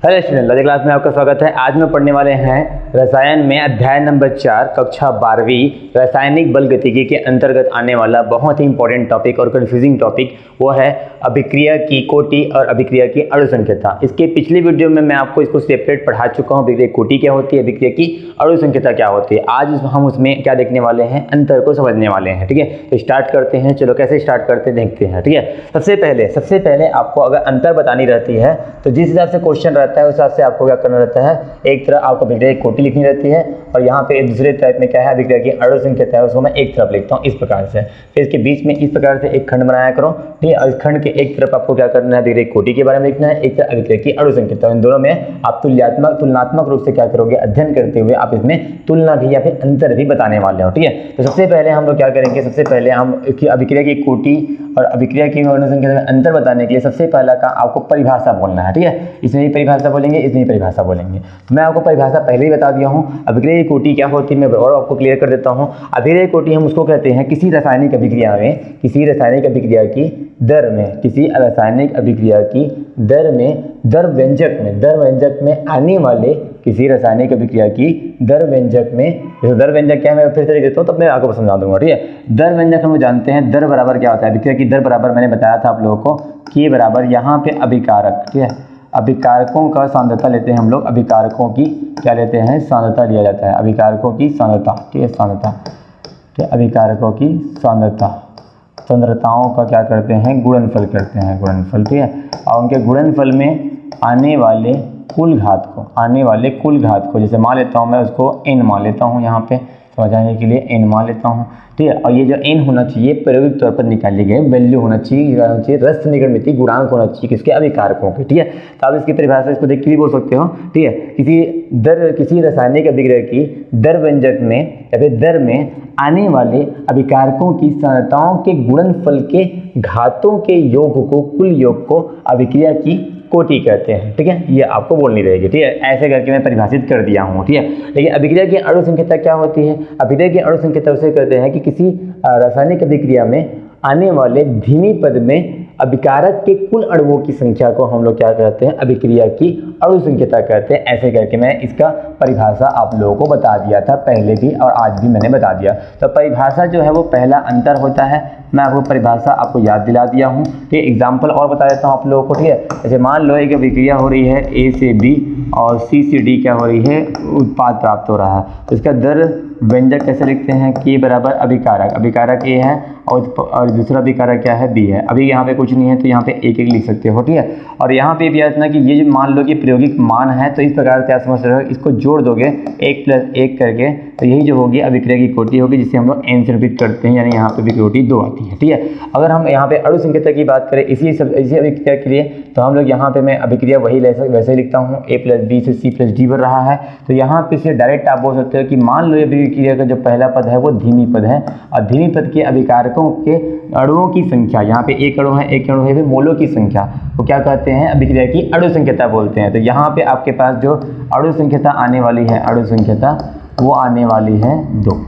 Hello student, logic class में आपका स्वागत है। आज में पढ़ने वाले हैं रसायन में अध्याय नंबर 4 कक्षा 12वीं रासायनिक बल गतिकी के अंतर्गत आने वाला बहुत ही इंपॉर्टेंट टॉपिक और कंफ्यूजिंग टॉपिक, वो है अभिक्रिया की कोटि और अभिक्रिया की अणु संख्यता। इसके पिछली वीडियो में मैं आपको इसको सेपरेट पढ़ा चुका हूँ, अभिक्रिया कोटि क्या होती है, अभिक्रिया की अणु संख्यता क्या होती है। आज हम उसमें क्या देखने वाले हैं, अंतर को समझने वाले हैं। ठीक है, तो स्टार्ट करते हैं। चलो कैसे स्टार्ट करते हैं देखते हैं। ठीक है, सबसे पहले आपको अगर अंतर बतानी रहती है तो जिस हिसाब से क्वेश्चन रहता है उस हिसाब से आपको क्या करना रहता है, एक तरफ आपको अभिक्रिया की कोटि लिखनी रहती है और यहाँ पे एक दूसरे टाइप में क्या है, अभिक्रिया की अणु संख्यता है, उसको मैं एक तरफ लिखता हूँ इस प्रकार से। फिर इसके बीच में इस प्रकार से एक खंड बनाया करो। ठीक है, और इस खंड के एक तरफ आपको क्या करना है, अभिक्रिया की कोटि के बारे में लिखना है, एक तरफ अभिक्रिया की अणु संख्यता। इन दोनों में आप तुलनात्मक रूप से क्या करोगे, अध्ययन करते हुए आप इसमें तुलना भी या फिर अंतर भी बताने वाले हो। ठीक है, तो सबसे पहले हम लोग क्या करेंगे, सबसे पहले हम अभिक्रिया की कोटि और अभिक्रिया की अणु संख्यता में अंतर बताने के लिए सबसे पहला का आपको परिभाषा बोलना है। ठीक है, इसमें ही परिभाषा बोलेंगे, इसमें ही परिभाषा बोलेंगे। मैं आपको परिभाषा पहले ही बता दिया हूँ। अभिक्रिया की कोटि क्या होती है मैं और आपको क्लियर कर देता हूँ। अभिक्रिया की कोटि हम उसको कहते हैं किसी रासायनिक अभिक्रिया की दर में दर व्यंजक में आने वाले किसी रासायनिक अभिक्रिया की दर व्यंजक में, दर व्यंजक क्या है मैं फिर से लिख देता हूँ, तब मैं आपको समझा दूंगा। ठीक है, दर व्यंजक हम जानते हैं, दर बराबर क्या होता है, अभिक्रिया की दर बराबर मैंने बताया था आप लोगों को कि बराबर यहाँ पे अभिकारक, ठीक है, अभिकारकों का सांद्रता लेते हैं हम लोग, अभिकारकों की क्या लेते हैं, सांद्रता लिया जाता है, अभिकारकों की सांद्रता। ठीक है, सांद्रता, ठीक है, अभिकारकों की सांद्रताओं का क्या करते हैं, गुणनफल करते हैं, गुणनफल। ठीक है, और उनके गुणनफल में आने वाले कुल घात को जैसे मान लेता हूँ मैं उसको n मान लेता हूँ, यहाँ पे समझाने के लिए n मान लेता हूँ। ठीक है, और ये जो n होना चाहिए प्रायोगिक तौर पर निकाले गए वैल्यू होना चाहिए, रस निगमित गुणांक होना चाहिए किसके, अभिकारकों के। ठीक है, तो आप इसकी परिभाषा इसको देख के भी बोल सकते हो। ठीक है, किसी रासायनिक अभिक्रिया की दर व्यंजक में या फिर दर में आने वाले अभिकारकों की सांद्रताओं के गुणनफल के घातों के योग को, कुल योग को अभिक्रिया की कोटि कहते हैं। ठीक है, ये आपको बोलनी रहेगी। ठीक है, ऐसे करके मैं परिभाषित कर दिया हूँ। ठीक है, लेकिन अभिक्रिया की अणु संख्यता क्या होती है, अभिक्रिया की अणु संख्यता उसे कहते हैं कि किसी रासायनिक अभिक्रिया में आने वाले धीमी पद में अभिकारक के कुल अणुओं की संख्या को हम लोग क्या कहते हैं, अभिक्रिया की अणु संख्यता कहते हैं। ऐसे करके मैं इसका परिभाषा आप लोगों को बता दिया था पहले भी और आज भी मैंने बता दिया। तो परिभाषा जो है वो पहला अंतर होता है। मैं आपको परिभाषा आपको याद दिला दिया हूँ। ठीक है, एग्जाम्पल और बता देता हूँ आप लोगों को। ठीक है, जैसे मान लो एक अभिक्रिया हो रही है A से B और C से D क्या हो रही है, उत्पाद प्राप्त हो रहा है, तो इसका दर व्यंजक कैसे लिखते हैं, K बराबर अभिकारक A है और दूसरा अभिकारक क्या है, B है। अभी यहाँ पे कुछ नहीं है तो यहाँ पे एक लिख सकते हो। ठीक है, और यहाँ पे भी याद रखना कि ये जो मान लो कि प्रायोगिक मान है, तो इस प्रकार से आप समझ रहे हो, इसको जोड़ दोगे 1 + 1 करके, तो यही जो होगी अभिक्रिया की कोटि होगी, जिसे हम लोग n से रिपीट करते हैं, यानी यहाँ पे भी कोटि 2 आती है। ठीक है, अगर हम यहाँ पे अणु संख्यता की बात करें इसी अभिक्रिया के लिए, तो हम लोग यहाँ पे मैं अभिक्रिया वैसे ही लिखता हूँ, A + B से C + D बन रहा है। तो यहाँ पे से डायरेक्ट आप बोल सकते हो कि मान लो ये अभिक्रिया का जो पहला पद है वो धीमी पद है, और धीमी पद के अभिकारकों के अणुओं की संख्या, यहाँ पे एक अणु है फिर मोलों की संख्या को क्या कहते हैं, अभिक्रिया की अणु संख्यता बोलते हैं। तो यहाँ पे आपके पास जो अणु संख्यता आने वाली है, अणु संख्यता वो आने वाली है 2।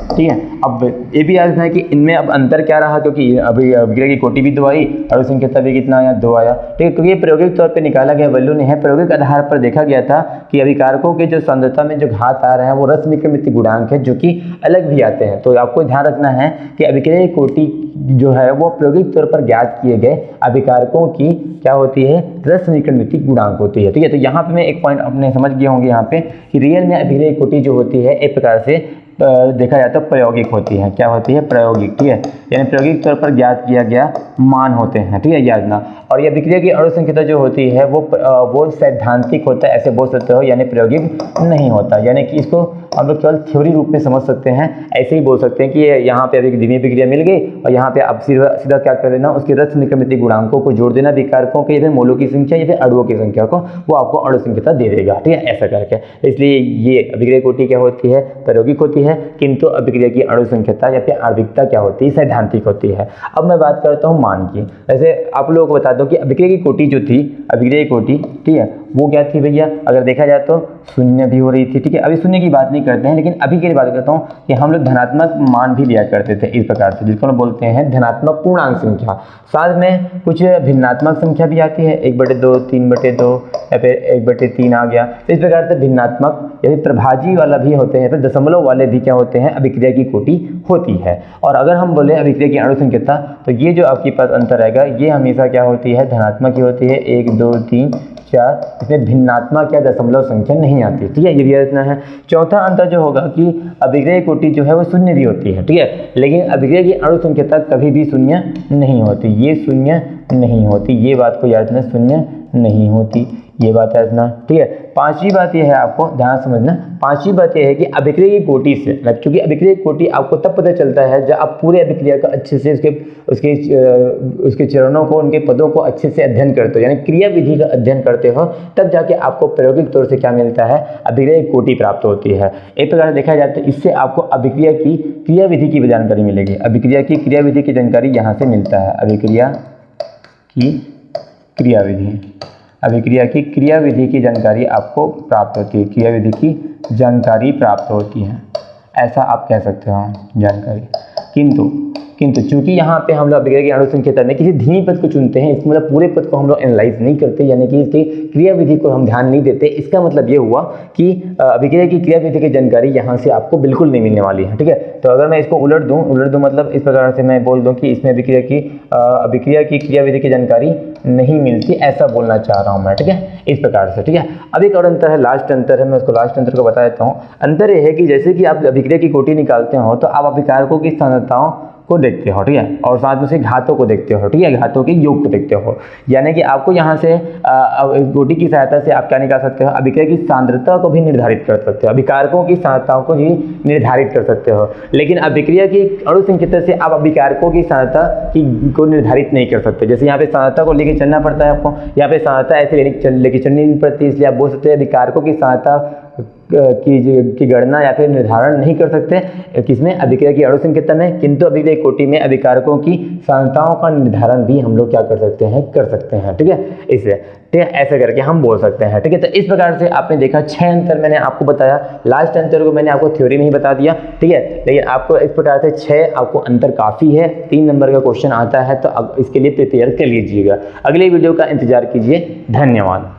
ठीक है, अब ये भी याद रखना है कि इनमें अब अंतर क्या रहा, क्योंकि अभी अभिक्रिया की कोटि भी 2 आई, अणु संख्यता भी कितना आया, 2 आया। ठीक है, क्योंकि ये प्रायोगिक तौर पे निकाला गया वैल्यू नहीं है, प्रायोगिक आधार पर देखा गया था कि अभिकारकों के जो सांद्रता में जो घात आ रहे हैं वो रस निगमित गुणांक है, जो कि अलग भी आते हैं। तो आपको ध्यान रखना है कि अभिक्रिया की कोटि जो है वो प्रायोगिक तौर पर ज्ञात किए गए अभिकारकों की क्या होती है, रस निगमित गुणांक होती है। ठीक है, तो यहाँ पे मैं एक पॉइंट अपने समझ गए होंगे यहाँ पे कि रियल में अभिक्रिया की कोटि जो होती है एक प्रकार से देखा जाता है प्रायोगिक होती है। क्या होती है, प्रायोगिक। ठीक है, यानी प्रायोगिक तौर पर ज्ञात किया गया मान होते हैं। ठीक है, याद रखना। और ये अभिक्रिया की अणु संख्यता जो होती है वो सैद्धांतिक होता है, ऐसे बोल सकते हो, यानी प्रायोगिक नहीं होता, यानी कि इसको हम लोग केवल थ्योरी रूप में समझ सकते हैं। ऐसे ही बोल सकते हैं कि यहाँ पे अभी धीमी अभिक्रिया मिल गई और यहाँ पे आप सीधा क्या कर देना, उसके रस निगमित गुणांकों को जोड़ देना, विकारकों के या फिर मोलों की संख्या या फिर अणुओं की संख्या को, वो आपको अणु संख्यता दे देगा। ठीक है, ऐसा करके। इसलिए ये अभिक्रिया कोटि क्या होती है, प्रायोगिक होती है, किंतु अभिक्रिया की अणु संख्यता या फिर आणविकता क्या होती है, सैद्धांतिक होती है। अब मैं बात करता हूँ मान की। वैसे आप लोगों को बता दूं कि अभिक्रिया की कोटि जो थी, अभिक्रिया की कोटि, ठीक है, वो क्या थी भैया, अगर देखा जाए तो शून्य भी हो रही थी। ठीक है, अभी शून्य की बात नहीं करते हैं, लेकिन अभी के लिए बात करता हूँ कि हम लोग धनात्मक मान भी लिया करते थे इस प्रकार से, जिसको हम बोलते हैं धनात्मक पूर्णांक संख्या। साथ में कुछ भिन्नात्मक संख्या भी आती है, 1/2, 3/2 या फिर 1/3 आ गया। तो इस प्रकार से भिन्नात्मक या फिर प्रभाजी वाला भी होते हैं, फिर दशमलव वाले भी क्या होते हैं, अभिक्रिया की कोटि होती है। और अगर हम बोले अभिक्रिया की अणु संख्या, तो ये जो आपके पास अंतर आएगा ये हमेशा क्या होती है, धनात्मक ही होती है, 1 2 3 4, इसमें भिन्नात्मक या दशमलव संख्या नहीं आती। ठीक है, ये भी इतना है। चौथा अंतर जो होगा कि अभिक्रिया की कोटि जो है वो शून्य भी होती है। ठीक है, लेकिन अभिक्रिया की अणु संख्या कभी भी शून्य नहीं होती, ये शून्य नहीं होती, ये बात को याद रखना, शून्य नहीं होती, ये बात है इतना। ठीक है, पांचवी बात यह है, आपको ध्यान समझना, पांचवी बात यह है कि अभिक्रिया की कोटि से, क्योंकि अभिक्रिया की कोटि आपको तब पता चलता है जब आप पूरे अभिक्रिया का अच्छे से उसके चरणों को, उनके पदों को अच्छे से अध्ययन करते हो, यानी क्रिया विधि का अध्ययन करते हो, तब जाके आपको प्रायोगिक तौर से क्या मिलता है, अभिक्रिया की कोटि प्राप्त होती है। एक प्रकार से देखा जाए तो इससे आपको अभिक्रिया की क्रिया विधि की जानकारी मिलेगी। अभिक्रिया की क्रिया विधि की जानकारी यहाँ से मिलता है, अभिक्रिया की क्रिया विधि, अभिक्रिया की क्रिया विधि की जानकारी आपको प्राप्त होती है, क्रिया विधि की जानकारी प्राप्त होती है, ऐसा आप कह सकते हो जानकारी। किंतु चूंकि यहाँ पे हम लोग अभिक्रिया की अणु संख्या में किसी धीमी पद को चुनते हैं, इसका मतलब पूरे पद को हम लोग एनालाइज नहीं करते, यानी कि इसकी क्रिया विधि को हम ध्यान नहीं देते। इसका मतलब ये हुआ कि अभिक्रिया की क्रिया विधि की जानकारी यहाँ से आपको बिल्कुल नहीं मिलने वाली है। ठीक है, तो अगर मैं इसको उलट दूँ मतलब इस प्रकार से मैं बोल दूँ कि इसमें अभिक्रिया की क्रिया विधि की जानकारी नहीं मिलती, ऐसा बोलना चाह रहा हूँ मैं। ठीक है, इस प्रकार से। ठीक है, अब एक और अंतर है, लास्ट अंतर है, मैं उसको लास्ट अंतर को बता देता हूँ। अंतर यह है कि जैसे कि आप अभिक्रिया की कोटि निकालते हो तो आप अभिकारकों की सांद्रताओं को देखते हो। ठीक है, और साथ में से घातों को देखते हो। ठीक है, घातों के योग को देखते हो, यानी कि आपको यहाँ से कोटि की सहायता से आप क्या निकाल सकते हो, अभिक्रिया की सांद्रता को भी निर्धारित कर सकते हो, अभिकारकों की सांद्रताओं को भी निर्धारित कर सकते हो। लेकिन अभिक्रिया की अणु संख्या से आप अभिकारकों की सांद्रता को निर्धारित नहीं कर सकते। जैसे यहाँ पे सांद्रता को लेकर चलना पड़ता है आपको, यहाँ पे सांद्रता ऐसे लेके चलनी पड़ती है, इसलिए आप बोल सकते हैं अभिकारकों की सांद्रता की गणना या फिर निर्धारण नहीं कर सकते किसमें, अभिक्रिया की अणु संख्या में। किंतु अभिक्रिया कोटि में अभिकारकों की सांद्रताओं का निर्धारण भी हम लोग क्या कर सकते हैं। ठीक है, इससे ठीक है, ऐसे करके हम बोल सकते हैं। ठीक है, तो इस प्रकार से आपने देखा 6 अंतर मैंने आपको बताया, लास्ट अंतर को मैंने आपको थ्योरी में ही बता दिया। ठीक है, लेकिन आपको इस प्रकार से 6 आपको अंतर काफ़ी है, 3 नंबर का क्वेश्चन आता है, तो अब इसके लिए प्रिपेयर कर लीजिएगा। अगले वीडियो का इंतजार कीजिए। धन्यवाद।